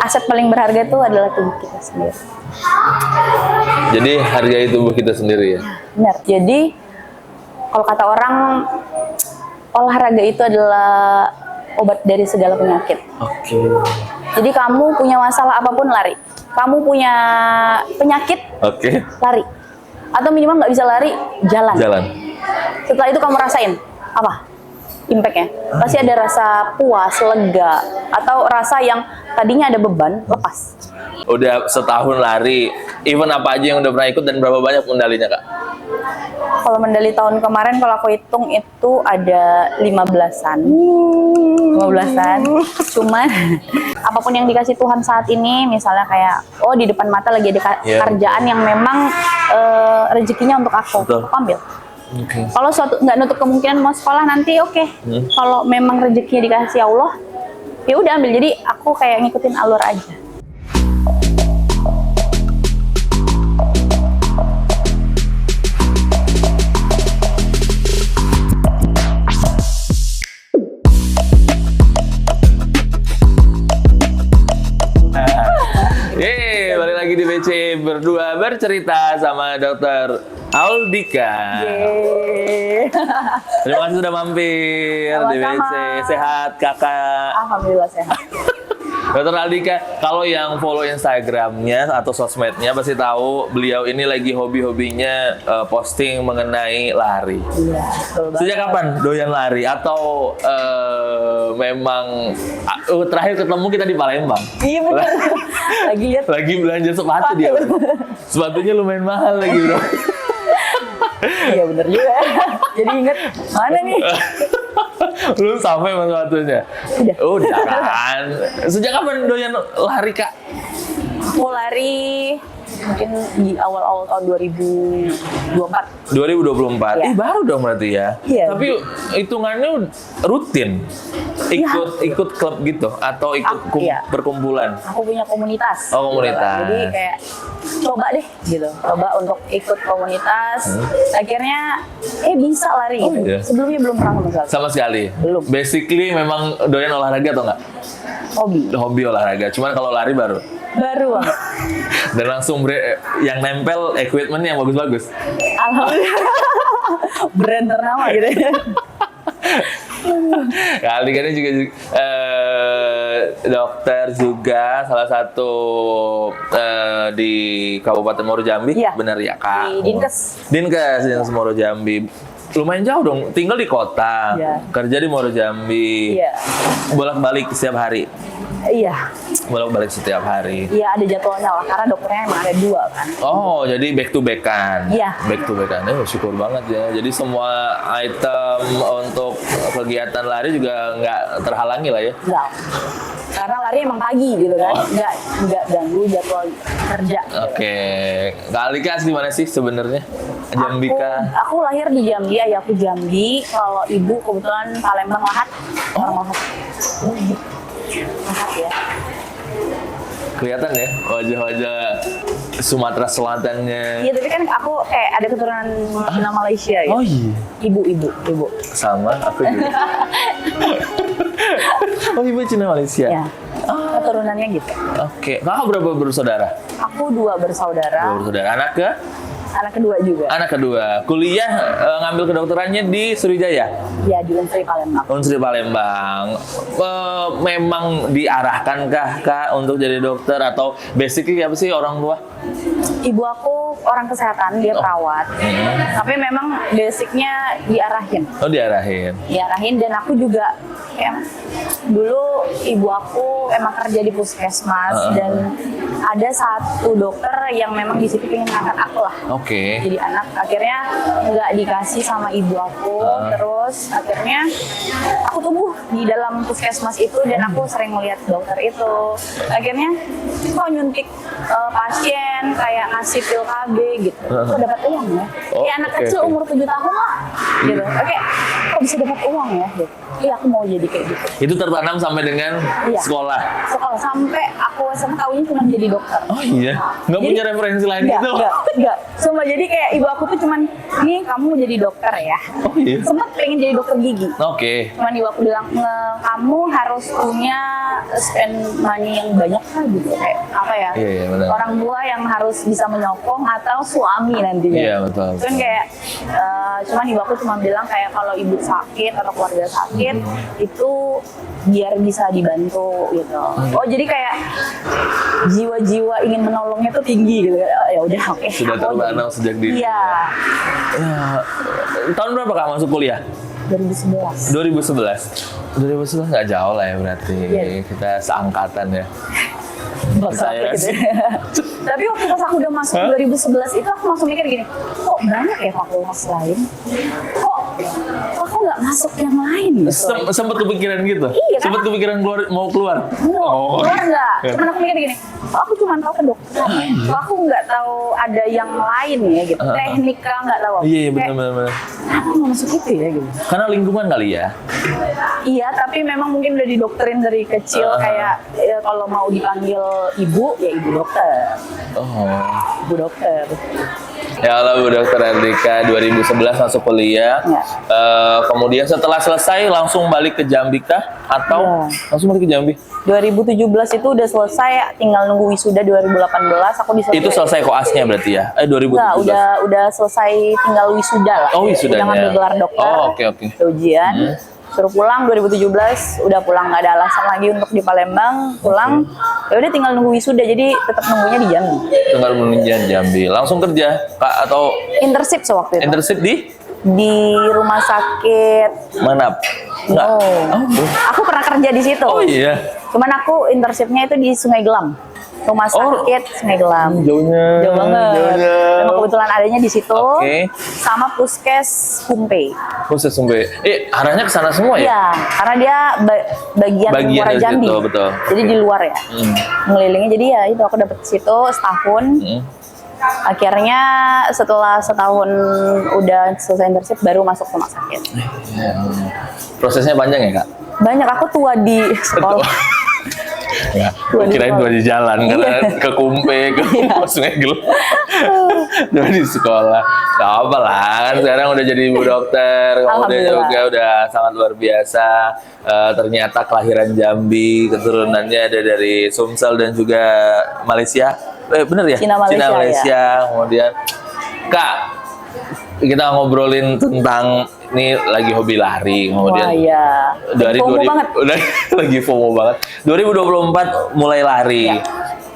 aset paling berharga itu adalah tubuh kita sendiri. Jadi hargai tubuh kita sendiri ya. Benar. Jadi kalau kata orang, olahraga itu adalah obat dari segala penyakit. Oke. Jadi kamu punya masalah apapun lari. Kamu punya penyakit Oke. lari. Atau minimal nggak bisa lari, jalan. Jalan. Setelah itu kamu rasain apa? Impact-nya. Pasti ada rasa puas, lega, atau rasa yang tadinya ada beban, lepas. Udah setahun lari, event apa aja yang udah pernah ikut dan berapa banyak medalinya Kak? Kalau medali tahun kemarin, kalau aku hitung itu ada 15-an. 15-an. Cuman apapun yang dikasih Tuhan saat ini, misalnya kayak, oh di depan mata lagi ada kerjaan yang memang rezekinya untuk aku, Betul. aku ambil. Okay. Kalau suatu nggak nutup kemungkinan mau sekolah nanti, oke. Kalau memang rezekinya dikasih Allah, ya udah ambil. Jadi aku kayak ngikutin alur aja. Yeay, balik lagi di BC berdua bercerita sama Dokter Aldika. Yeay. Terima kasih sudah mampir di Sama-sama. BC. Sehat kakak. Alhamdulillah sehat. Dokter Aldika, kalau yang follow Instagramnya atau sosmednya pasti tahu beliau ini lagi hobi-hobinya posting mengenai lari. Iya, betul banget. Sejak kapan doyan lari? Atau memang terakhir ketemu kita di Palembang? Iya bener. Lagi lihat Lagi belanja sepatu dia. Sepatunya lumayan mahal lagi bro. iya bener juga. Jadi inget mana nih? Belum sampai sama sepatunya. Udah. Kan. Sejak kapan doyan lari kak? Aku lari mungkin di awal-awal tahun 2024. 2024. Iya. Baru dong berarti ya. Iya. Tapi hitungannya rutin. Ikut klub gitu atau ikut Iya. perkumpulan. Aku punya komunitas. Oh, komunitas. Jadi kayak coba deh gitu. Coba untuk ikut komunitas. Akhirnya bisa lari gitu. iya. Sebelumnya belum pernah sama sekali. Sama sekali. Belum. Basically memang doyan olahraga atau enggak? Hobi olahraga. Cuman kalau lari baru. Baru banget. Dan langsung yang nempel equipment yang bagus-bagus. Alhamdulillah. Brand ternama gitu ya. Kali ini juga dokter juga salah satu di Kabupaten Muaro Jambi, Iya. benar ya kak? Di Dinkes. Dinkes Muaro Jambi. Lumayan jauh dong, tinggal di kota, Iya. kerja di Muaro Jambi, Iya. bolak-balik setiap hari. Iya. Bolak-balik setiap hari. Iya ada jadwalnya lah karena dokternya emang ada 2 kan. Oh, jadi back to back-an. Iya. Back to back-an. Syukur banget ya. Jadi semua item untuk kegiatan lari juga nggak terhalangi lah ya. Enggak. Karena lari emang pagi gitu kan. Enggak ganggu jadwal kerja. Oke. Kak Alika asli mana sih sebenarnya? Jambika. Aku lahir di Jambi, ayahku Jambi. Kalau ibu kebetulan Palembang Lahat. Orang Lahat. Lahat ya. Kelihatan ya wajah-wajah Sumatera Selatannya. Iya tapi kan aku ada keturunan Cina Malaysia ya. Oh iya. Ibu. Sama, aku juga. Oh ibu Cina Malaysia. Ya. Keturunannya gitu. Oke. Kakak berapa bersaudara? Aku 2 bersaudara. Dua bersaudara. Anak kedua juga. Anak kedua. Kuliah ngambil kedokterannya di Sriwijaya. Ya di Unsri Palembang. Unsri Palembang. Memang diarahkankah kak untuk jadi dokter atau basically apa sih orang tua? Ibu aku orang kesehatan, dia perawat. Tapi memang basicnya diarahin. Oh diarahin. Diarahin dan aku juga kayak dulu ibu aku emang kerja di puskesmas dan ada satu dokter yang memang di situ pengen ngangkat aku lah. Oke. Jadi anak akhirnya nggak dikasih sama ibu aku, terus akhirnya aku tumbuh di dalam puskesmas itu dan aku sering melihat dokter itu. Akhirnya kok nyuntik pasien kayak ngasih pil KB gitu, kok dapat uang ya? Oh, Kayak anak oke, kecil oke. umur 7 tahun lah, gitu. Oke, kok bisa dapat uang ya? Gitu. Iya aku mau jadi kayak gitu. Itu tertanam sampai dengan Iya. sekolah. Sekolah sampai aku SMA tahunya cuma jadi dokter. Oh iya, nggak Jadi- punya referensi lain gitu? Enggak. Sumpah, jadi kayak ibu aku tuh cuman, nih kamu mau jadi dokter ya. Oh iya. Sempat pengen jadi dokter gigi. Oke. Cuman ibu aku bilang, kamu harus punya spend money yang banyak lah gitu. Kayak apa ya, Iya, benar. orang tua yang harus bisa menyokong atau suami nantinya. Iya, betul. Cuman kayak, cuman ibu aku cuma bilang kayak kalau ibu sakit atau keluarga sakit, itu biar bisa dibantu gitu. Oh jadi kayak jiwa-jiwa ingin menolongnya tuh tinggi gitu. Ya udah oke. Sudah aku tertanam sejak dini. Iya. Ya, tahun berapa Kak masuk kuliah? 2011. 2011 nggak jauh lah ya berarti. Iya. Kita seangkatan ya. Saya Saya gitu. Tapi waktu pas aku udah masuk 2011 itu aku langsung mikir gini, kok banyak ya fakultas lain? Kok aku nggak masuk yang lain gitu? Sempet kepikiran gitu? Iya, Sempet kepikiran mau keluar? Mau keluar nggak? Iya. Cuman aku mikir gini, kok aku cuma tahu kedokteran ya? Kok aku nggak tahu ada yang lain ya gitu? Teknika nggak tahu. Iya, Kayak, benar-benar. Kenapa nggak masuk itu ya gitu? Karena lingkungan kali ya? Iya, tapi memang mungkin udah didoktrin dari kecil kayak kalau mau dipanggil ibu ya ibu dokter, Oh. ibu dokter. Ya Allah, Bu Dokter Ardika 2011 masuk kuliah. Ya. Kemudian setelah selesai langsung balik ke Jambi kah? Atau Ya. langsung balik ke Jambi? 2017 itu udah selesai, tinggal nunggu wisuda 2018. Aku bisa Itu selesai koasnya berarti ya? 2017? Enggak, udah selesai, tinggal wisuda lah. Oh, wisudanya. Udah ngambil gelar dokter. Oh, oke. Udah ujian. Suruh pulang 2017, udah pulang, nggak ada alasan lagi untuk di Palembang, pulang. Ya udah tinggal nunggu wisuda, jadi tetap nunggunya di Jambi. Tengah menunjang Jambi. Langsung kerja Kak atau Internship sewaktu itu. internship Di rumah sakit. mana? Enggak. Oh. Aku pernah kerja di situ. Oh iya. Cuman aku internshipnya itu di Sungai Gelam. Rumah sakit Sungai Gelam. Jauhnya. Jauh banget. Memang kebetulan adanya di situ. Oke. Sama Puskes Kumpe. Khusus sampai. Arahnya ke sana semua ya? Iya, karena dia bagian Bagian Muara dari Jambi. situ, betul. Jadi di luar ya. Hmm. Ngelilingnya, jadi ya itu aku dapet situ setahun. Akhirnya setelah setahun udah selesai internship baru masuk rumah sakit. Prosesnya panjang ya Kak? Banyak, aku tua di sekolah. Ya, Dua di kirain sekolah. dua di jalan karena ke Kumpe, ke Sungai Gelam. Dua di sekolah. Gak apa lah, kan sekarang udah jadi ibu dokter, kemudian Alhamdulillah. juga udah sangat luar biasa. Ternyata kelahiran Jambi, keturunannya ada dari Sumsel dan juga Malaysia. Bener ya? Cina, Malaysia, Kemudian Kak, kita ngobrolin tentang ini lagi hobi lari, kemudian Wah iya. dari FOMO banget. udah lagi FOMO banget. 2024 mulai lari. Ya.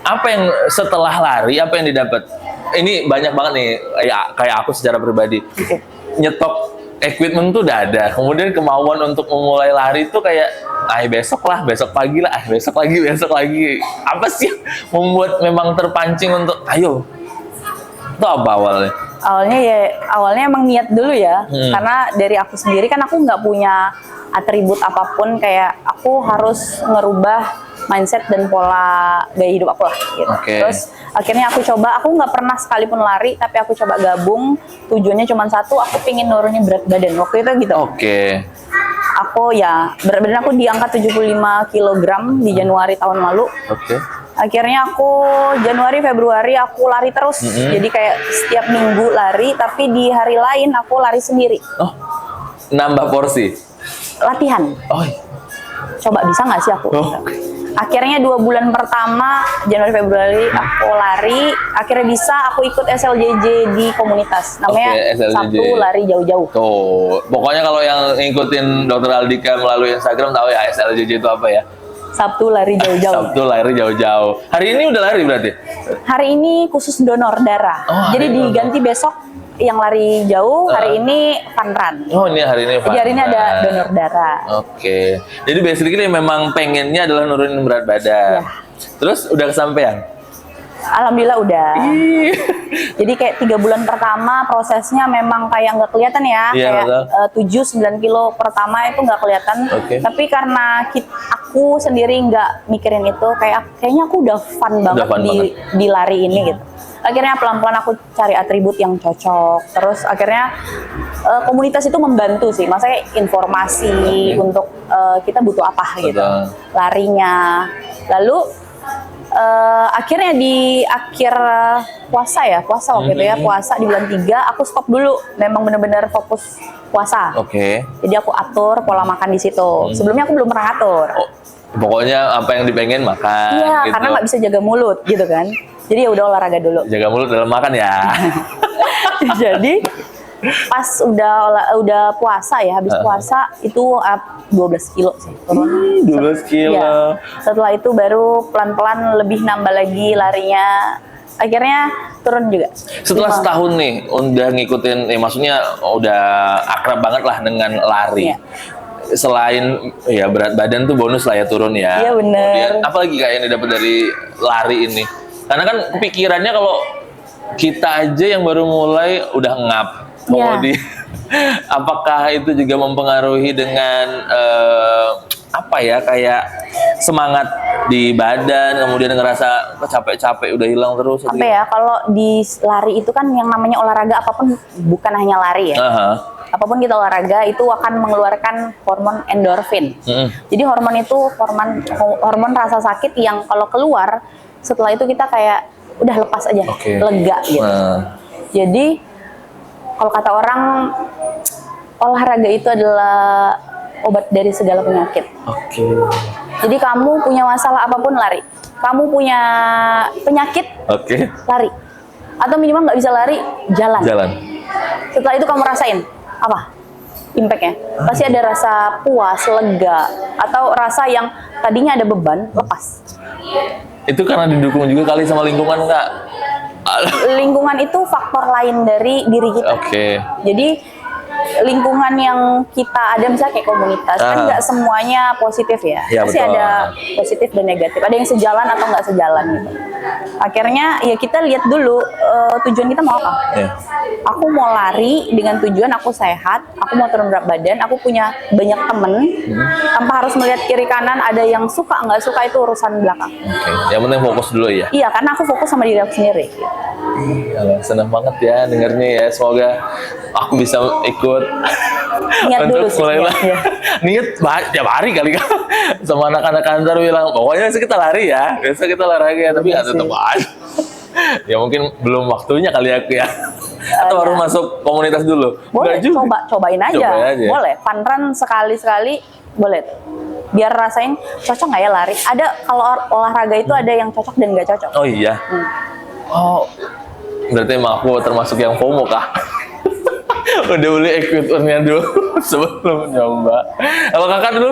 Apa yang setelah lari apa yang didapat? Ini banyak banget nih kayak aku secara pribadi. Nyetok equipment tuh udah ada. Kemudian kemauan untuk memulai lari itu kayak besok lah, besok pagi lah, besok lagi. Apa sih yang membuat memang terpancing untuk ayo? Itu apa awalnya? Awalnya emang niat dulu ya, karena dari aku sendiri kan aku nggak punya atribut apapun, kayak aku harus ngerubah mindset dan pola gaya hidup aku lah gitu. Oke. Terus akhirnya aku nggak pernah sekalipun lari, tapi aku coba gabung, tujuannya cuma satu, aku pingin nurunin berat badan waktu itu gitu. Oke. Aku ya berat badan aku di angka 75 kg di Januari tahun lalu. Oke. Akhirnya aku Januari, Februari aku lari terus. Jadi kayak setiap minggu lari, tapi di hari lain aku lari sendiri. Oh, nambah porsi. Latihan. Oh, Coba bisa nggak sih aku? Oh. Akhirnya 2 bulan pertama, Januari, Februari aku lari. Akhirnya bisa aku ikut SLJJ di komunitas. Namanya Oke, SLJJ. Sabtu Lari Jauh-Jauh. tuh. Pokoknya kalau yang ngikutin Dr. Aldika melalui Instagram tahu ya SLJJ itu apa ya? Sabtu Lari Jauh-Jauh. Sabtu lari jauh-jauh. Hari ini udah lari berarti? Hari ini khusus donor darah. Oh, Jadi hari ini diganti besok yang lari jauh, hari ini fun run. Oh, ini hari ini. Jadi hari ini ada donor darah. Oke. Jadi basically memang pengennya adalah nurunin berat badan. Iya. Terus udah kesampaian? Alhamdulillah udah. Jadi kayak 3 bulan pertama prosesnya memang kayak nggak kelihatan ya. Iya, Kayak betul. 7-9 kilo pertama itu nggak kelihatan. Oke. Tapi karena aku sendiri nggak mikirin itu, kayaknya aku udah fun banget fun di lari ini gitu. Akhirnya pelan-pelan aku cari atribut yang cocok. Terus akhirnya komunitas itu membantu sih. Maksudnya informasi untuk kita butuh apa gitu. Betul. Larinya. Lalu Akhirnya di akhir puasa waktu itu ya, puasa di bulan 3 aku stop dulu, memang bener-bener fokus puasa. Oke. Jadi aku atur pola makan di situ. Sebelumnya aku belum pernah atur. Oh, pokoknya apa yang dipengen makan. Iya, gitu. karena nggak bisa jaga mulut gitu kan. Jadi ya udah olahraga dulu. Jaga mulut dalam makan ya. Jadi pas udah puasa ya, habis puasa itu 12 kilo sih turun. 12 kilo. Ya. Setelah itu baru pelan-pelan lebih nambah lagi larinya. Akhirnya turun juga. Setelah setahun nih udah ngikutin, maksudnya udah akrab banget lah dengan lari. Iya. Selain ya berat badan tuh bonus lah ya turun ya. Iya, bener. Kemudian apalagi kayak yang didapat dari lari ini? Karena kan pikirannya kalau kita aja yang baru mulai udah ngap. Iya. Kemudian apakah itu juga mempengaruhi dengan apa ya, kayak semangat di badan, kemudian ngerasa capek-capek udah hilang terus? Apa ya, kalau di lari itu kan yang namanya olahraga apapun, bukan hanya lari ya. Apapun kita olahraga itu akan mengeluarkan hormon endorfin. Jadi hormon itu hormon rasa sakit yang kalau keluar setelah itu kita kayak udah lepas aja, lega gitu. Jadi kalau kata orang, olahraga itu adalah obat dari segala penyakit. Jadi kamu punya masalah apapun, lari. Kamu punya penyakit, lari. Atau minimal nggak bisa lari, jalan. Setelah itu kamu rasain apa? Impact-nya. Pasti ada rasa puas, lega, atau rasa yang tadinya ada beban, lepas. Itu karena didukung juga kali sama lingkungan, Kak? Lingkungan itu faktor lain dari diri kita. Jadi lingkungan yang kita ada, misalnya kayak komunitas, kan nggak semuanya positif ya. Pasti ada positif dan negatif. Ada yang sejalan atau nggak sejalan gitu. Akhirnya ya kita lihat dulu tujuan kita mau apa. Aku mau lari dengan tujuan aku sehat, aku mau turun berat badan, aku punya banyak temen, tanpa harus melihat kiri kanan ada yang suka nggak suka, itu urusan belakang. Yang penting fokus dulu ya. Iya, karena aku fokus sama diri aku sendiri. Senang banget ya dengarnya ya. Semoga aku bisa ikut niat untuk dulu sih, mulai niat tiap hari kali kan sama anak-anak kantor bilang pokoknya besok kita lari ya, besok kita olahraga, tapi nggak tetap aja. Ya mungkin belum waktunya kali aku ya. Atau harus masuk komunitas dulu? Boleh, cobain aja. Boleh, fun run sekali-sekali boleh. Biar rasain cocok nggak ya lari. Ada, kalau olahraga itu ada yang cocok dan nggak cocok. Oh iya. Oh, berarti emang aku termasuk yang FOMO kah? Udah beli equipment-nya dulu sebelum nyoba. Kalau kakak dulu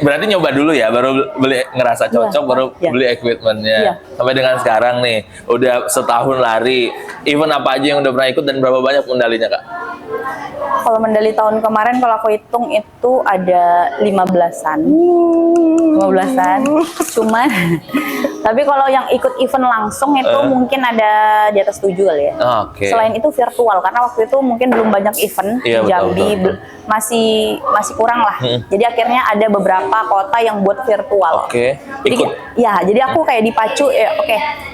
berarti nyoba dulu ya, baru beli ngerasa cocok, baru beli equipment-nya. Sampai dengan sekarang nih, udah setahun lari. Event apa aja yang udah pernah ikut dan berapa banyak medalinya, Kak? Kalau medali tahun kemarin, kalau aku hitung itu ada 15-an. Cuman tapi kalau yang ikut event langsung itu mungkin ada di atas 7 kali ya. Selain itu virtual, karena waktu itu mungkin belum banyak event di Jambi, masih kurang lah. Jadi akhirnya ada beberapa kota yang buat virtual. Jadi aku kayak dipacu,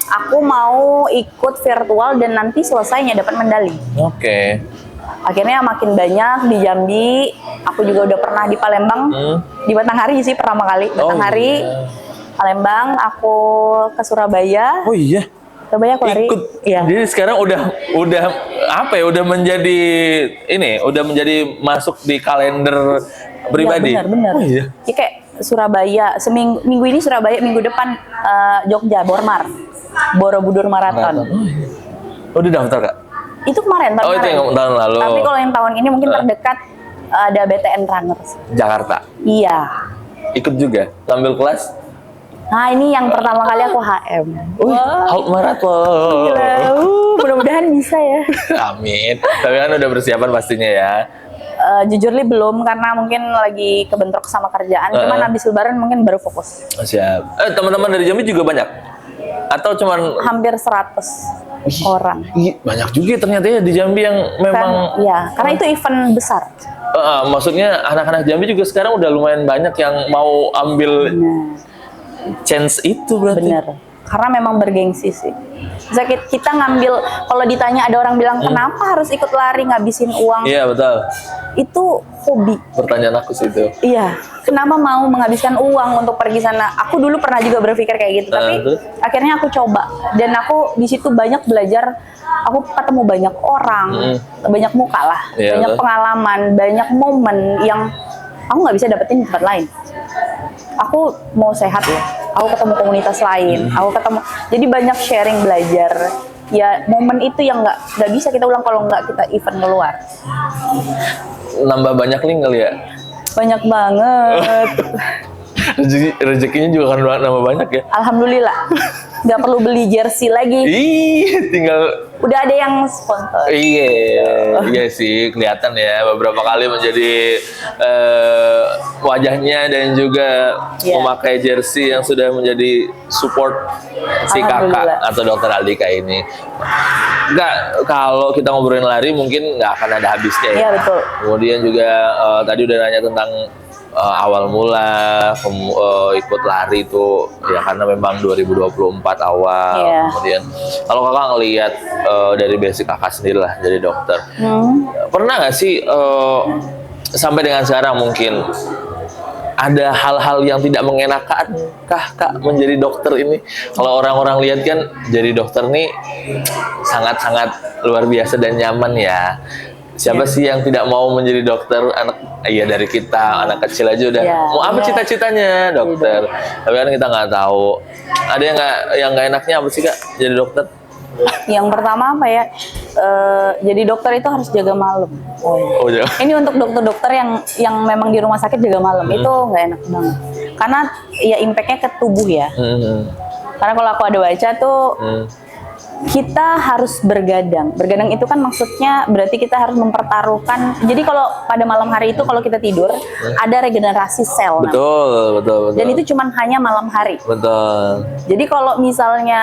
aku mau ikut virtual dan nanti selesainya dapat medali. Akhirnya makin banyak di Jambi. Aku juga udah pernah di Palembang, di Batanghari sih pertama kali. Batanghari, Palembang, aku ke Surabaya. Surabaya aku lari. Jadi sekarang udah apa ya? Udah menjadi udah menjadi masuk di kalender pribadi. Benar. Ya, kayak Surabaya, minggu ini Surabaya, minggu depan Jogja, Borobudur Marathon. Udah daftar, Kak? Itu kemarin, itu yang tahun lalu. Tapi kalau yang tahun ini mungkin terdekat ada BTN Runners. Jakarta? Iya. Ikut juga? Ambil kelas? Nah, ini yang pertama kali aku HM. Half marathon. Mudah-mudahan bisa ya. Amin. Tapi kan udah persiapan pastinya ya. Jujur belum, karena mungkin lagi kebentrok sama kerjaan. Cuman habis lebaran mungkin baru fokus. Siap. Teman-teman dari Jambi juga banyak? Atau cuman hampir 100 orang. Banyak juga ternyata ya di Jambi yang memang. Karena itu event besar. Maksudnya anak-anak Jambi juga sekarang udah lumayan banyak yang mau ambil chance itu berarti. karena memang bergengsi sih. Bisa kita ngambil, kalau ditanya ada orang bilang kenapa harus ikut lari ngabisin uang, Iya betul. itu hobi. Pertanyaan aku sih itu. Iya, kenapa mau menghabiskan uang untuk pergi sana? Aku dulu pernah juga berpikir kayak gitu, tapi terus? akhirnya aku coba dan aku di situ banyak belajar. Aku ketemu banyak orang, banyak muka lah, Iya, banyak betul. pengalaman, banyak momen yang aku nggak bisa dapetin di tempat lain. Aku mau sehat ya, aku ketemu komunitas lain, aku ketemu, jadi banyak sharing belajar. Ya momen itu yang nggak bisa kita ulang kalau nggak kita event keluar. Nambah banyak link kali ya. Banyak banget. Rezekinya juga kan nambah banyak ya. Alhamdulillah, nggak perlu beli jersey lagi. Ih, tinggal Udah ada yang sponsor. iya sih kelihatan ya beberapa kali menjadi wajahnya dan juga Iya. memakai jersey yang sudah menjadi support si kakak Alhamdulillah. atau dokter Aldika ini. Enggak, kalau kita ngobrolin lari mungkin nggak akan ada habisnya ya. Iya betul. Kemudian juga tadi udah nanya tentang awal mula ikut lari itu ya karena memang 2024 awal. Iya. Kemudian kalau kakak ngelihat dari basic kakak sendiri lah jadi dokter, pernah nggak sih sampai dengan sekarang mungkin ada hal-hal yang tidak mengenakan kak menjadi dokter ini? Kalau orang-orang lihat kan jadi dokter nih sangat-sangat luar biasa dan nyaman ya. Siapa sih yang tidak mau menjadi dokter? Dari kita anak kecil aja udah mau apa cita-citanya dokter. Tapi kan kita nggak tahu. Ada yang nggak enaknya apa sih kak jadi dokter? Yang pertama apa ya? Jadi dokter itu harus jaga malam. Oh ya. Ini untuk dokter-dokter yang memang di rumah sakit jaga malam itu nggak enak banget. Karena ya impactnya ke tubuh ya. Karena kalau aku ada baca tuh kita harus bergadang. Bergadang itu kan maksudnya berarti kita harus mempertaruhkan. Jadi kalau pada malam hari itu kalau kita tidur ada regenerasi sel. Betul. Dan itu cuma hanya malam hari. Betul. Jadi kalau misalnya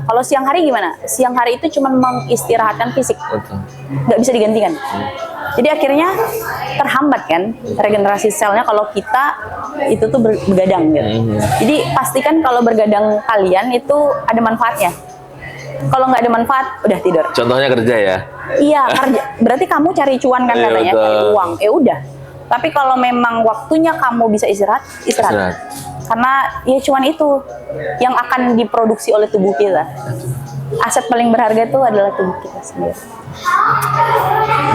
kalau siang hari gimana? Siang hari itu cuma mengistirahatkan fisik. Betul. Nggak bisa digantikan. Jadi akhirnya terhambat kan regenerasi selnya kalau kita itu tuh bergadang gitu. Jadi pastikan kalau bergadang kalian itu ada manfaatnya. Kalau nggak ada manfaat, udah tidur. Contohnya kerja ya. Iya, kerja. Berarti kamu cari cuan kan Iya, katanya, betul. cari uang. Udah. Tapi kalau memang waktunya kamu bisa istirahat. Karena ya cuan itu yang akan diproduksi oleh tubuh kita. Aset paling berharga itu adalah tubuh kita sendiri.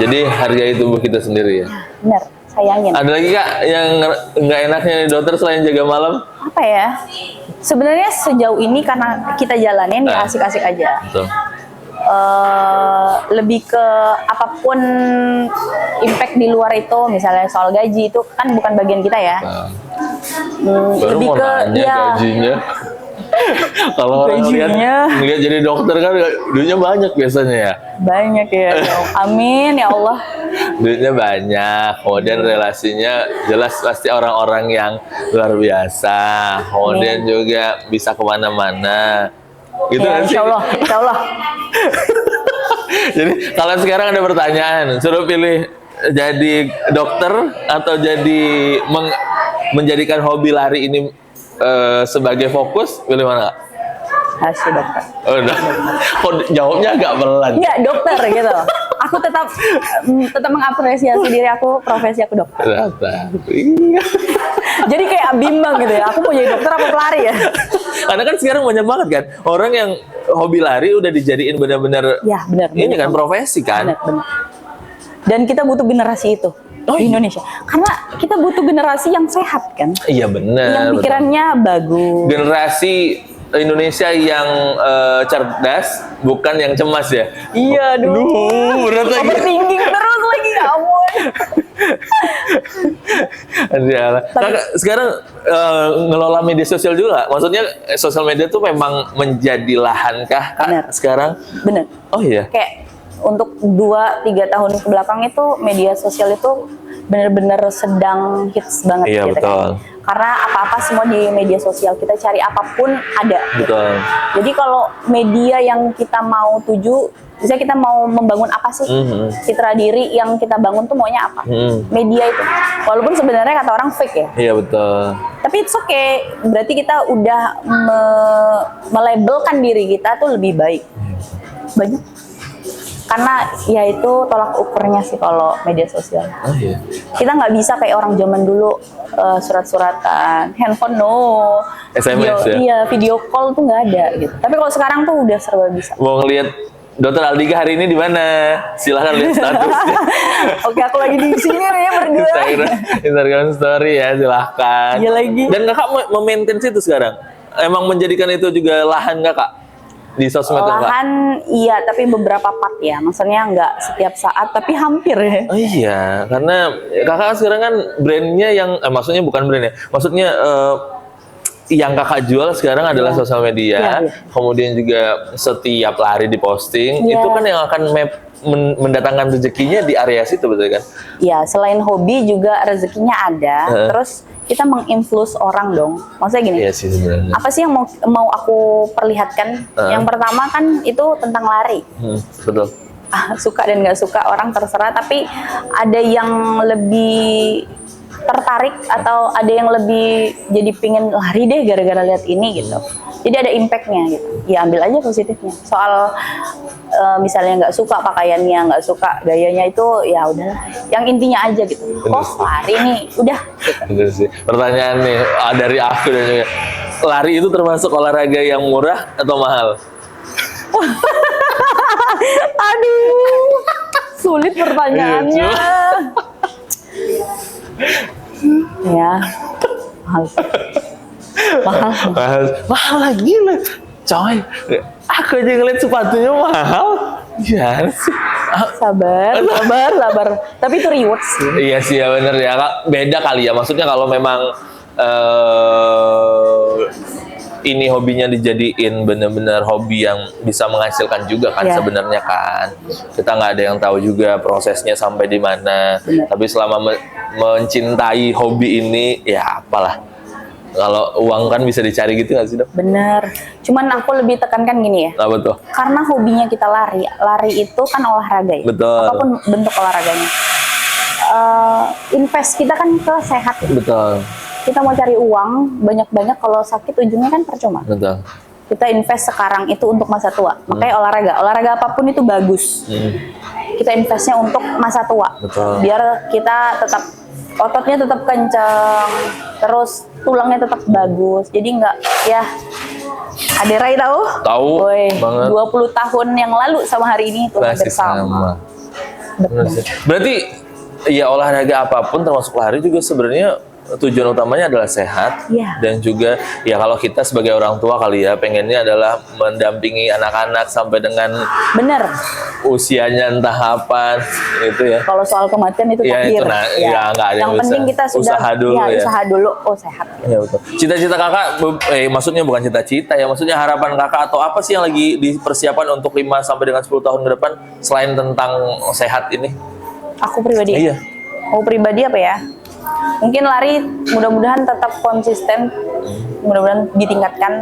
Jadi hargai tubuh kita sendiri ya. Benar, sayangin. Ada lagi kak yang nggak enaknya di dokter selain jaga malam? Apa ya? Sebenarnya sejauh ini karena kita jalanin ya asik-asik aja. Betul. Lebih ke apapun impact di luar itu, misalnya soal gaji itu kan bukan bagian kita ya. Baru Lebih mau ke nanya gajinya. Kalau orang lihat jadi dokter kan duitnya banyak biasanya ya. Banyak ya. Amin ya Allah. Duitnya banyak, kemudian relasinya jelas pasti orang-orang yang luar biasa, kemudian juga bisa kemana-mana. Gitu Ya, kan sih? insya Allah, insya Allah. Jadi kalau sekarang ada pertanyaan, suruh pilih jadi dokter atau jadi menjadikan hobi lari ini sebagai fokus, pilih mana? Harus dokter. Oh, udah. Kok jawabnya agak pelan? Iya dokter gitu. Aku tetap mengapresiasi diri aku, profesi aku dokter. Iya. Jadi kayak bimbang gitu ya. Aku mau jadi dokter apa pelari ya? Karena kan sekarang banyak banget kan orang yang hobi lari udah dijadiin benar-benar Ya benar. ini kan profesi kan. Benar. Dan kita butuh generasi itu di Indonesia. Karena kita butuh generasi yang sehat kan. Iya benar. Yang pikirannya bagus. Generasi Indonesia yang cerdas, bukan yang cemas ya. Iya, Duh, berat lagi. Overthinking terus lagi, ya ampun. Kakak sekarang ngelola media sosial juga, maksudnya sosial media tuh memang menjadi lahan kah Kak, Benar. sekarang? Bener. Oh iya. Kayak untuk 2-3 tahun ke belakang itu media sosial itu bener-bener sedang hits banget Iya, gitu betul. kan. Karena apa-apa semua di media sosial, kita cari apapun ada. Betul. Jadi kalau media yang kita mau tuju, misalnya kita mau membangun apa sih? Citra diri yang kita bangun tuh maunya apa? Media itu. Walaupun sebenarnya kata orang fake ya. Iya betul. Tapi it's okay. Berarti kita udah melabelkan diri kita tuh lebih baik. Banyak. Karena ya itu tolak ukurnya sih kalau media sosial. Oh iya. Kita nggak bisa kayak orang zaman dulu surat-suratan, handphone no, SMS ya? Iya, video call tuh nggak ada gitu. Tapi kalau sekarang tuh udah serba bisa. Mau ngeliat Dokter Aldika hari ini di mana? Silahkan lihat statusnya. Oke, aku lagi di sini nih berdua. Instagram story ya, silahkan. Iya lagi. Dan kakak memaintain itu sekarang? Emang menjadikan itu juga lahan kakak? Di sosmed kakak? Lahan iya, tapi beberapa part ya. Maksudnya nggak setiap saat, tapi hampir ya. Oh iya, karena kakak sekarang kan brandnya yang, maksudnya bukan brand ya, maksudnya yang kakak jual sekarang adalah sosial media, Iya. kemudian juga setiap lari diposting, Iya. itu kan yang akan mendatangkan rezekinya di area situ, betul kan? Ya, selain hobi juga rezekinya ada. Terus kita menginfluence orang dong. Maksudnya gini. Iya sih sebenarnya. Apa sih yang mau aku perlihatkan? Yang pertama kan itu tentang lari. Betul. Suka dan nggak suka orang terserah. Tapi ada yang lebih tertarik atau ada yang lebih jadi pingin lari deh gara-gara lihat ini gitu. Jadi ada impactnya gitu. Ya ambil aja positifnya. Soal misalnya nggak suka pakaiannya, nggak suka gayanya itu ya udahlah. Yang intinya aja gitu. Oh lari nih, udah. Gitu. Betul sih. Pertanyaan nih dari aku dan juga, lari itu termasuk olahraga yang murah atau mahal? Aduh, sulit pertanyaannya. Ya, mahal. Mahal lagi lah, coy. Aku aja ngeliat sepatunya mahal. Ya sih. Sabar. Tapi itu reward sih. Iya sih ya bener ya Kak. Beda kali ya. Maksudnya kalau memang ini hobinya dijadiin bener-bener hobi yang bisa menghasilkan juga kan sebenarnya kan. Kita nggak ada yang tahu juga prosesnya sampai di mana. Tapi selama mencintai hobi ini ya apalah. Kalau uang kan bisa dicari gitu nggak sih Dok? Bener. Cuman aku lebih tekankan gini ya. Apa tuh? Karena hobinya kita lari itu kan olahraga ya. Betul. Apapun bentuk olahraganya. Invest kita kan ke sehat ya. Betul. Kita mau cari uang banyak-banyak, kalau sakit ujungnya kan percuma. Betul. Kita invest sekarang itu untuk masa tua. Makanya olahraga apapun itu bagus. Kita investnya untuk masa tua. Betul. Biar kita tetap ototnya tetap kencang, terus tulangnya tetap bagus. Jadi nggak ya. Aderai tahu? Tahu banget. 20 tahun yang lalu sama hari ini itu Masih sama. Bener sih. Berarti ya olahraga apapun termasuk lari juga sebenarnya tujuan utamanya adalah sehat. Dan juga ya kalau kita sebagai orang tua kali ya pengennya adalah mendampingi anak-anak sampai dengan usianya entah kapan itu ya. Kalau soal kematian itu ya, takdir. Ya, nggak ada yang penting kita sudah usaha dulu ya. Usaha dulu, oh sehat. Ya betul. Cita-cita kakak, maksudnya bukan cita-cita ya, maksudnya harapan kakak atau apa sih yang lagi dipersiapkan untuk 5 sampai dengan 10 tahun ke depan selain tentang sehat ini? Aku pribadi. Iya. Aku pribadi apa ya? Mungkin lari mudah-mudahan tetap konsisten, mudah-mudahan ditingkatkan.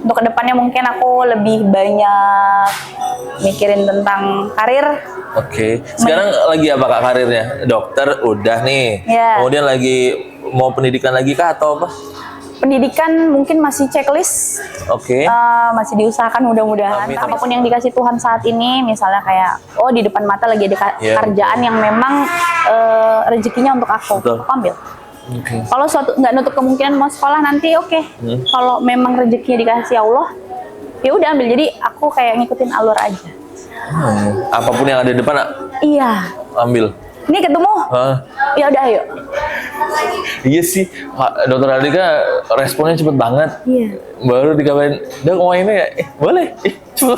Untuk kedepannya mungkin aku lebih banyak mikirin tentang karir. Oke. Sekarang lagi apa kak karirnya? Dokter udah nih. Kemudian lagi mau pendidikan lagi kah atau apa? Pendidikan mungkin masih checklist. Oke. Masih diusahakan mudah-mudahan. Apapun yang dikasih Tuhan saat ini, misalnya kayak di depan mata lagi ada kerjaan yang memang rezekinya untuk aku ambil. Kalau suatu nggak nutup kemungkinan mau sekolah nanti kalau memang rezekinya dikasih Allah, ya udah ambil. Jadi aku kayak ngikutin alur aja. Apapun yang ada di depan, iya. Ambil. Ini ketemu, ya udah ayo. Iya sih, Dokter Aldika responnya cepet banget. Iya. Baru dikabarin, Dok mau ini ya? Boleh. Cepet.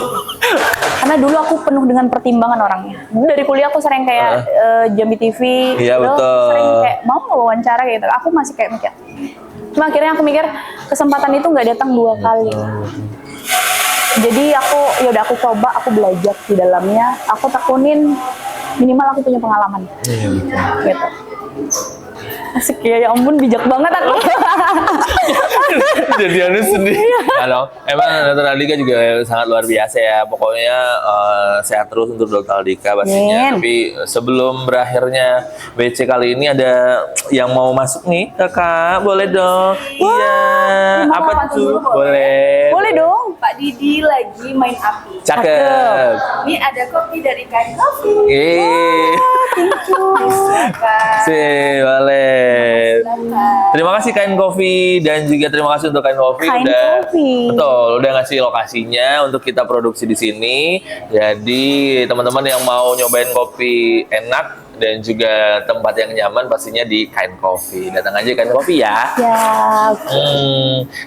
Karena dulu aku penuh dengan pertimbangan orangnya. Dari kuliah aku sering kayak Jambi TV, sering kayak mau nggak wawancara gitu. Aku masih kayak mikir. Cuma akhirnya aku mikir kesempatan itu nggak datang 2 kali. Jadi aku aku coba, aku belajar di dalamnya, aku tekunin minimal aku punya pengalaman. Gitu. Asik ya ampun bijak banget aku. Jadi anu sedih. Halo, emang Dokter Aldika juga sangat luar biasa ya. Pokoknya sehat terus untuk Dokter Aldika pastinya. Tapi sebelum berakhirnya WC kali ini ada yang mau masuk nih, Kakak. Boleh dong? Iya. Apa tuh? Boleh. Boleh dong. Didi lagi main api. Cakep. Ini ada kopi dari Kind Coffee. Thank you. Silakan. Boleh. Silakan. Terima kasih Kind Coffee dan juga terima kasih untuk Kind Coffee Kind udah Coffee. betul udah ngasih lokasinya untuk kita produksi di sini. Jadi teman-teman yang mau nyobain kopi enak dan juga tempat yang nyaman pastinya di Kind Coffee. Datang aja Kind Coffee ya. Ya,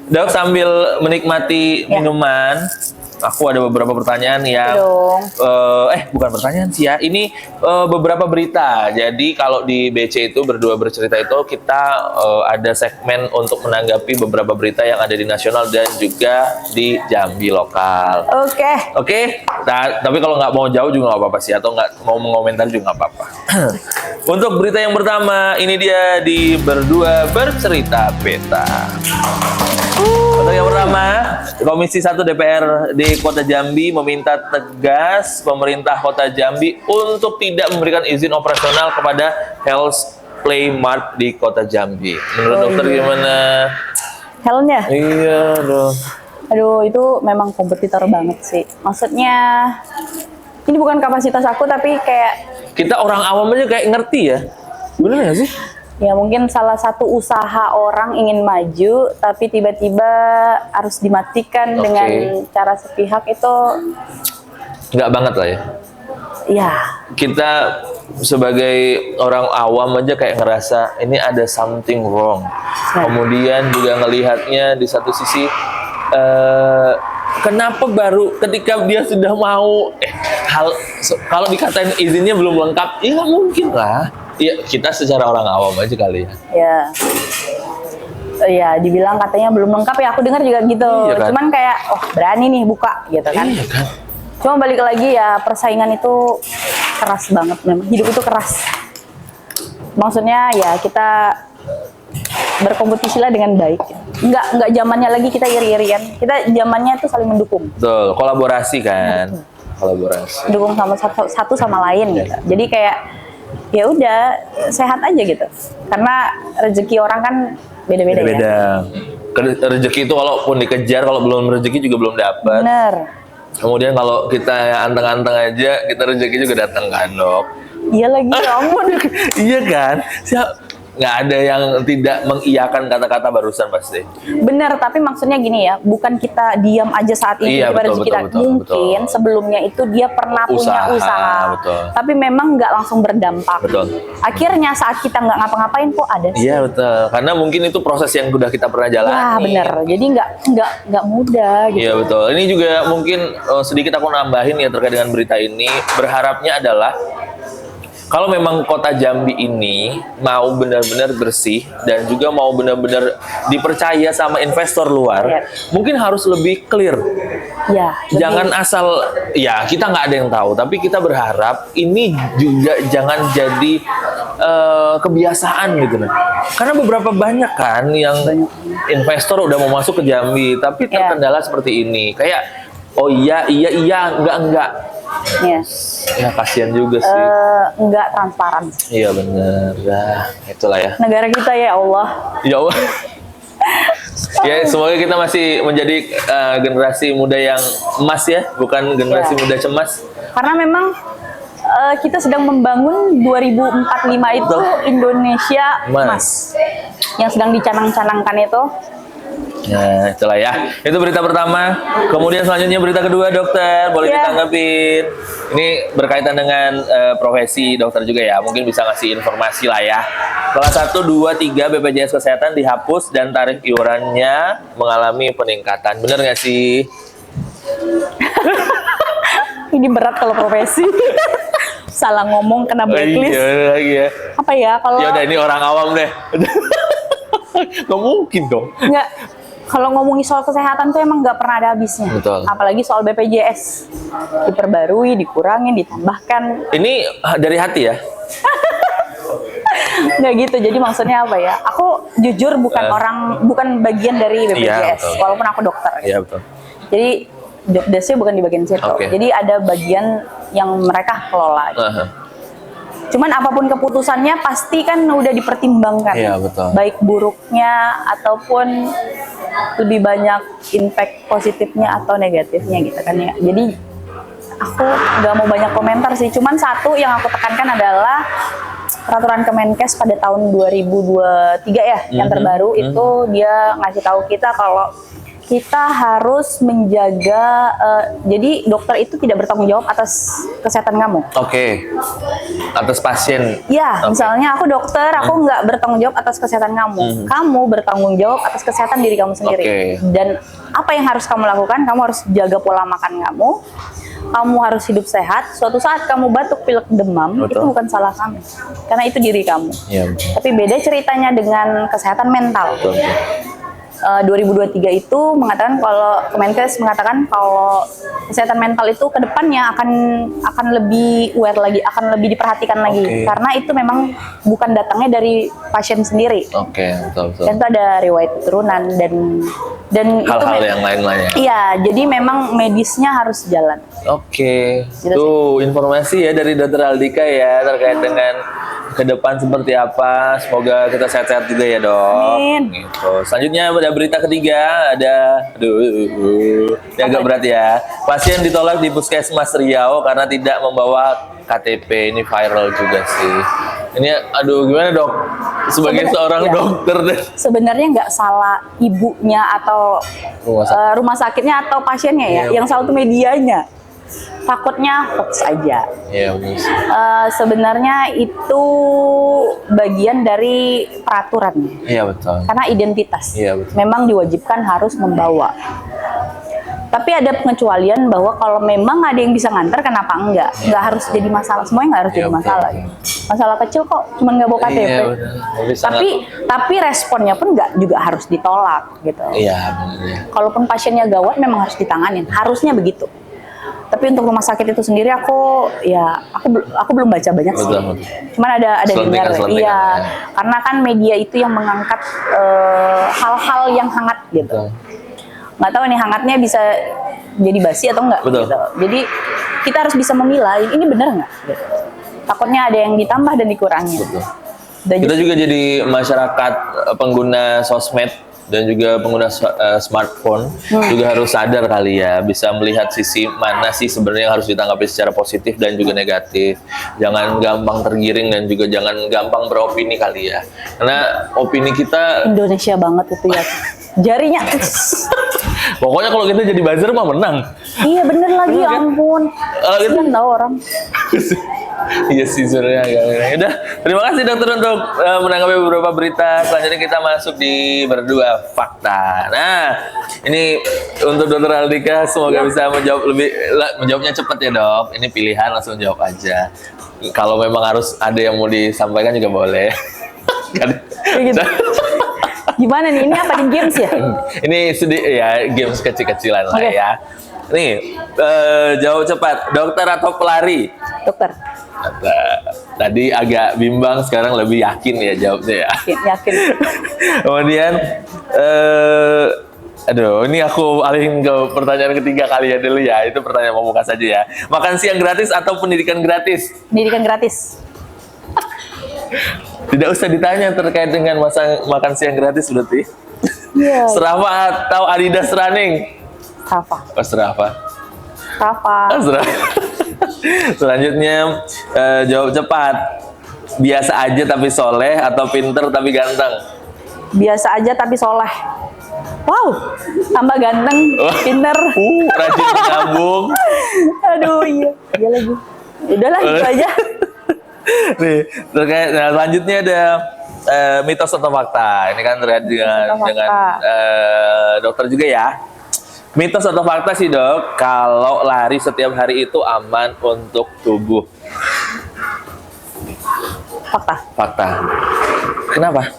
Dok, sambil menikmati Ya. minuman, aku ada beberapa pertanyaan yang dong. bukan pertanyaan sih ya. Ini beberapa berita. Jadi kalau di BC itu berdua bercerita itu kita ada segmen untuk menanggapi beberapa berita yang ada di nasional dan juga di Jambi lokal. Oke. Oke, nah, tapi kalau nggak mau jauh juga nggak apa-apa sih, atau nggak mau mengomentar juga nggak apa-apa. Untuk berita yang pertama, ini dia di Berdua Bercerita Beta. Untuk yang pertama, Komisi 1 DPR di Kota Jambi meminta tegas pemerintah Kota Jambi untuk tidak memberikan izin operasional kepada Health Play Mart di Kota Jambi. Menurut dokter gimana? Helmnya? Iya dong. Aduh, itu memang kompetitor banget sih. Maksudnya, ini bukan kapasitas aku, tapi kayak Kita orang awam aja kayak ngerti ya. Bener nggak sih? ya mungkin salah satu usaha orang ingin maju, tapi tiba-tiba harus dimatikan Oke. dengan cara sepihak itu, Nggak banget lah ya. ya Kita sebagai orang awam aja kayak ngerasa ini ada something wrong. Kemudian juga ngelihatnya di satu sisi, kenapa baru ketika dia sudah mau kalau dikatain izinnya belum lengkap, ya nggak mungkin lah. Ya kita secara orang awam aja kali ya. ya ya dibilang katanya belum lengkap ya, aku dengar juga gitu. Iya kan? Cuman kayak oh berani nih buka gitu kan. Iya kan? Cuma balik lagi ya, persaingan itu keras banget memang. Hidup itu keras. Maksudnya ya kita berkompetisi lah dengan baik. Nggak zamannya lagi kita iri-irian. Kita zamannya itu saling mendukung. Betul, kolaborasi kan. Kolaborasi. Dukung sama satu sama lain gitu. Jadi kayak ya udah sehat aja gitu. Karena rezeki orang kan beda-beda ya. Beda. Rezeki itu walaupun dikejar, kalau belum rezeki juga belum dapat. Bener. Kemudian kalau kita anteng-anteng aja, kita rezeki juga datang kan, Dok. Iya lagi, ya ampun. Iya kan? Nggak ada yang tidak mengiyakan kata-kata barusan pasti. Bener, tapi maksudnya gini ya, bukan kita diam aja saat ini Iya, kepada betul, rezeki kita. betul, Mungkin betul. sebelumnya itu dia pernah punya usaha, betul. tapi memang nggak langsung berdampak. Betul. Akhirnya saat kita nggak ngapa-ngapain kok ada sih. Iya betul. Karena mungkin itu proses yang udah kita pernah jalani. Wah bener, jadi nggak mudah gitu. Iya betul. Ini juga mungkin sedikit aku nambahin ya terkait dengan berita ini. Berharapnya adalah kalau memang kota Jambi ini mau benar-benar bersih dan juga mau benar-benar dipercaya sama investor luar, Iya. mungkin harus lebih clear. Ya, Jangan asal, ya kita nggak ada yang tahu, tapi kita berharap ini juga jangan jadi kebiasaan gitu nah. Karena beberapa banyak kan yang investor udah mau masuk ke Jambi, tapi Ya. terkendala seperti ini. Kayak, oh iya, enggak. ya. Ya kasihan juga sih. Nggak transparan. Iya bener, ya itulah ya. Negara kita ya Allah. Ya Allah. Ya semoga kita masih menjadi generasi muda yang emas ya, bukan generasi Ya. muda cemas. Karena memang kita sedang membangun 2045 itu Betul. Indonesia Emas. emas. Yang sedang dicanang-canangkan itu. Ya itulah ya. Itu berita pertama. Kemudian selanjutnya berita kedua, dokter. Boleh Ya. ditanggapin. Ini berkaitan dengan profesi dokter juga ya. Mungkin bisa ngasih informasi lah ya. Kelas 1, 2, 3 BPJS Kesehatan dihapus dan tarif iurannya mengalami peningkatan. Bener nggak sih? Ini berat kalau profesi. Salah ngomong kena blacklist. Iya lagi ya. Apa ya kalau Ya udah ini orang awam deh. Nggak mungkin dong. nggak, kalau ngomongin soal kesehatan tuh emang nggak pernah ada habisnya. Betul. Apalagi soal BPJS, diperbarui, dikurangin, ditambahkan, Ini dari hati ya. nggak gitu. Jadi maksudnya apa ya? Aku jujur bukan bagian dari BPJS, Iya, betul. walaupun aku dokter. Iya betul. Jadi job desk-nya bukan di bagian situ. Oke. Jadi ada bagian yang mereka kelola. Aha. Cuman apapun keputusannya pasti kan udah dipertimbangkan. Iya, betul. Baik buruknya ataupun lebih banyak impact positifnya atau negatifnya gitu kan ya. Jadi aku nggak mau banyak komentar sih. Cuman satu yang aku tekankan adalah peraturan Kemenkes pada tahun 2023 ya, yang terbaru itu dia ngasih tahu kita kalau kita harus menjaga, jadi dokter itu tidak bertanggung jawab atas kesehatan kamu. Oke. Atas pasien. Ya, misalnya aku dokter, aku nggak bertanggung jawab atas kesehatan kamu. Kamu bertanggung jawab atas kesehatan diri kamu sendiri. Oke. Dan apa yang harus kamu lakukan? Kamu harus jaga pola makan kamu. Kamu harus hidup sehat. Suatu saat kamu batuk, pilek, demam, Betul. itu bukan salah kami. Karena itu diri kamu. Iya. Tapi beda ceritanya dengan kesehatan mental. Betul. 2023 itu mengatakan kalau Kemenkes mengatakan kalau kesehatan mental itu ke depannya akan lebih aware lagi, akan lebih diperhatikan lagi. Oke. Karena itu memang bukan datangnya dari pasien sendiri. Oke, betul. Dan itu ada riwayat keturunan dan Hal-hal itu yang lain-lainnya. iya, jadi memang medisnya harus jalan. Oke, Gitu tuh informasi ya dari Dokter Aldika ya terkait dengan ke depan seperti apa. Semoga kita sehat-sehat juga ya dok. Amin. Gitu. Selanjutnya ada berita ketiga, ini agak berat ya. Pasien ditolak di Puskesmas Riau karena tidak membawa KTP. Ini viral juga sih. Ini gimana dok? Sebagai seorang ya, dokter deh. sebenarnya nggak salah ibunya atau rumah sakitnya atau pasiennya ya, Iya. yang salah itu medianya. Takutnya hoax aja. Iya benar sih. Sebenarnya itu bagian dari peraturan, Iya betul. karena identitas. Iya, betul. Memang diwajibkan harus membawa. Tapi ada pengecualian bahwa kalau memang ada yang bisa nganter, kenapa enggak? Nggak harus jadi masalah. Semuanya nggak harus Iya, jadi betul. masalah. Masalah kecil kok, cuman nggak bawa KTP. Iya, benar. Tapi sangat- Tapi responnya pun nggak juga harus ditolak gitu. Iya benar ya. Kalaupun pasiennya gawat memang harus ditanganin, harusnya begitu. Tapi untuk rumah sakit itu sendiri aku belum baca banyak sih. Betul. Cuman ada dengar, Selentingan-selentingan, iya. ya. Karena kan media itu yang mengangkat hal-hal yang hangat gitu. Betul. Nggak tahu nih hangatnya bisa jadi basi atau enggak Betul. gitu. Jadi kita harus bisa memilah ini benar nggak? Gitu. Takutnya ada yang ditambah dan dikurangi. Betul. Udah Kita gitu. juga jadi masyarakat pengguna sosmed dan juga pengguna smartphone juga harus sadar kali ya, bisa melihat sisi mana sih sebenarnya yang harus ditanggapi secara positif dan juga negatif. Jangan gampang tergiring dan juga jangan gampang beropini kali ya. Karena opini kita Indonesia banget itu ya. Jarinya. pokoknya kalau kita jadi buzzer mah menang. Iya bener lagi, ya ampun. Gitu. Kasian tau orang. Iya sih sebenarnya agak aneh. Udah, terima kasih dokter untuk menanggapi beberapa berita. Selanjutnya kita masuk di berdua fakta. Nah, ini untuk dokter Aldika, semoga bisa menjawabnya cepat ya dok. Ini pilihan, langsung jawab aja. Kalau memang harus ada yang mau disampaikan juga boleh. Kayak gitu. Gimana nih? Ini apa nih, games ya? Ini ya games kecil-kecilan lah Oke. ya. Nih, jawab cepat. Dokter atau pelari? Dokter. Tadi agak bimbang, sekarang lebih yakin ya jawabnya ya. Yakin. Kemudian, ini aku alihin ke pertanyaan ketiga kali ya dulu ya. Itu pertanyaan pembuka saja ya. Makan siang gratis atau pendidikan gratis? Pendidikan gratis. Tidak usah ditanya terkait dengan makan siang gratis berarti. Iya. Strava atau Adidas Running? Rafa. Oh, Strava. Rafa. Selanjutnya jawab cepat. Biasa aja tapi soleh atau pinter tapi ganteng? Biasa aja tapi soleh. Wow, tambah ganteng, pinter. Rajin nyambung. Aduh iya, iya lagi. Udahlah itu aja. Nih, terkait selanjutnya ada mitos atau fakta. Ini kan terkait dengan dokter juga ya. Mitos atau fakta sih dok, kalau lari setiap hari itu aman untuk tubuh? Fakta. Fakta. Kenapa?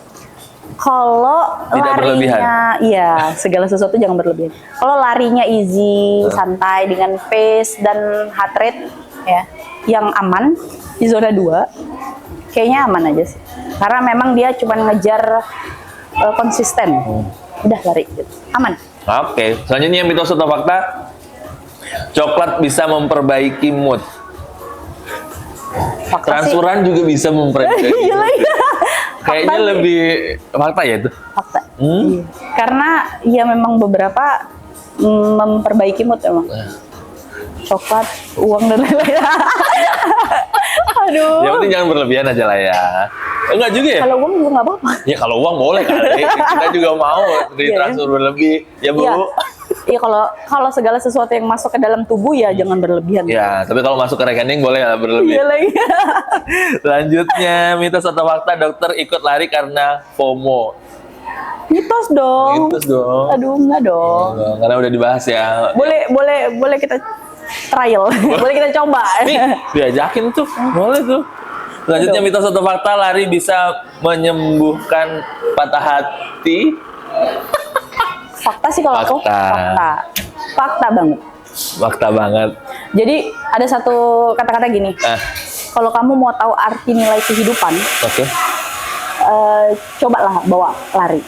Kalau Tidak berlebihan. larinya, iya, segala sesuatu jangan berlebihan. Kalau larinya easy, santai dengan pace dan heart rate ya, yang aman di zona 2, kayaknya aman aja sih. Karena memang dia cuma ngejar konsisten. Udah lari gitu. Aman. Oke, selanjutnya mitos atau fakta? Coklat bisa memperbaiki mood. Fakta sih. Transuran juga bisa memperbaiki. Iya lagi. Kayaknya Fakta sih. lebih fakta ya itu. Fakta. Hmm? Karena ya memang beberapa memperbaiki mood emang. Coklat, uang dan lain-lain. Aduh. Yang penting jangan berlebihan aja lah ya. Enggak juga ya? Kalau uang juga nggak apa-apa. Ya kalau uang boleh kali. Kita juga mau ditransfer berlebih. Ya Bu. Iya. Iya, kalau segala sesuatu yang masuk ke dalam tubuh ya jangan berlebihan. Ya, tapi kalau masuk ke rekening boleh lah berlebih. Iya lagi. Selanjutnya, mitos atau fakta dokter ikut lari karena FOMO. Mitos dong. Mitos dong. Aduh, enggak dong. Karena udah dibahas ya. Boleh kita trial. Boleh kita coba. Nih, diajakin tuh. Boleh tuh. Selanjutnya, mitos atau fakta lari bisa menyembuhkan patah hati. Fakta sih kalau aku, Fakta. Fakta banget. Fakta banget. Jadi ada satu kata-kata gini. Kalau kamu mau tahu arti nilai kehidupan, Oke. cobalah bawa lari.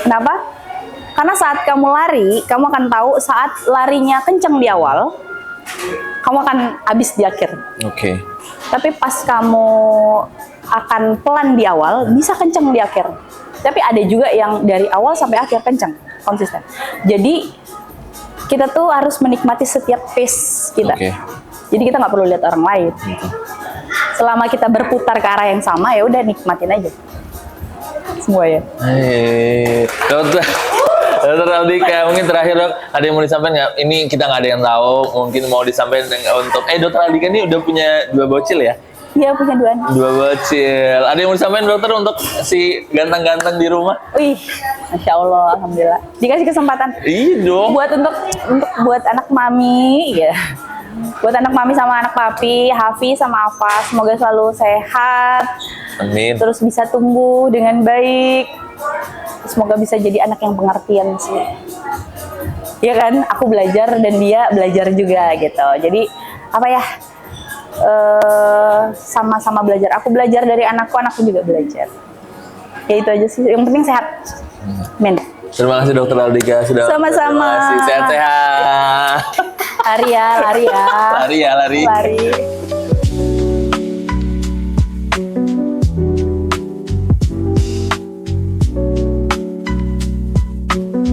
Kenapa? Karena saat kamu lari, kamu akan tahu saat larinya kenceng di awal, kamu akan habis di akhir. Oke. Tapi pas kamu akan pelan di awal, bisa kenceng di akhir. Tapi ada juga yang dari awal sampai akhir kenceng, konsisten. Jadi kita tuh harus menikmati setiap pace kita. Oke. Jadi kita nggak perlu lihat orang lain. Selama kita berputar ke arah yang sama, ya udah nikmatin aja. Semua ya. Hei, dokter Aldika, mungkin terakhir dok, ada yang mau disampaikan nggak? Ini kita nggak ada yang tahu, mungkin mau disampaikan untuk dokter Aldika ini udah punya 2 bocil ya? Iya, punya 2 anak. 2 bocil. Ada yang mau disampaikan dokter untuk si ganteng-ganteng di rumah? Wih, Masya Allah, Alhamdulillah. Dikasih kesempatan. Iya dong. Buat anak mami, ya. Buat anak mami sama anak papi, Hafi sama Afa, semoga selalu sehat. Amin. Terus bisa tumbuh dengan baik. Semoga bisa jadi anak yang pengertian sih. Iya kan, aku belajar dan dia belajar juga gitu. Jadi apa ya? Sama-sama belajar. Aku belajar dari anakku juga belajar. Ya itu aja sih. Yang penting sehat. Men. Terima kasih dokter Aldika sudah. Sama-sama. Terima kasih, sehat-sehat. Lari ya. Lari ya, lari. Lari.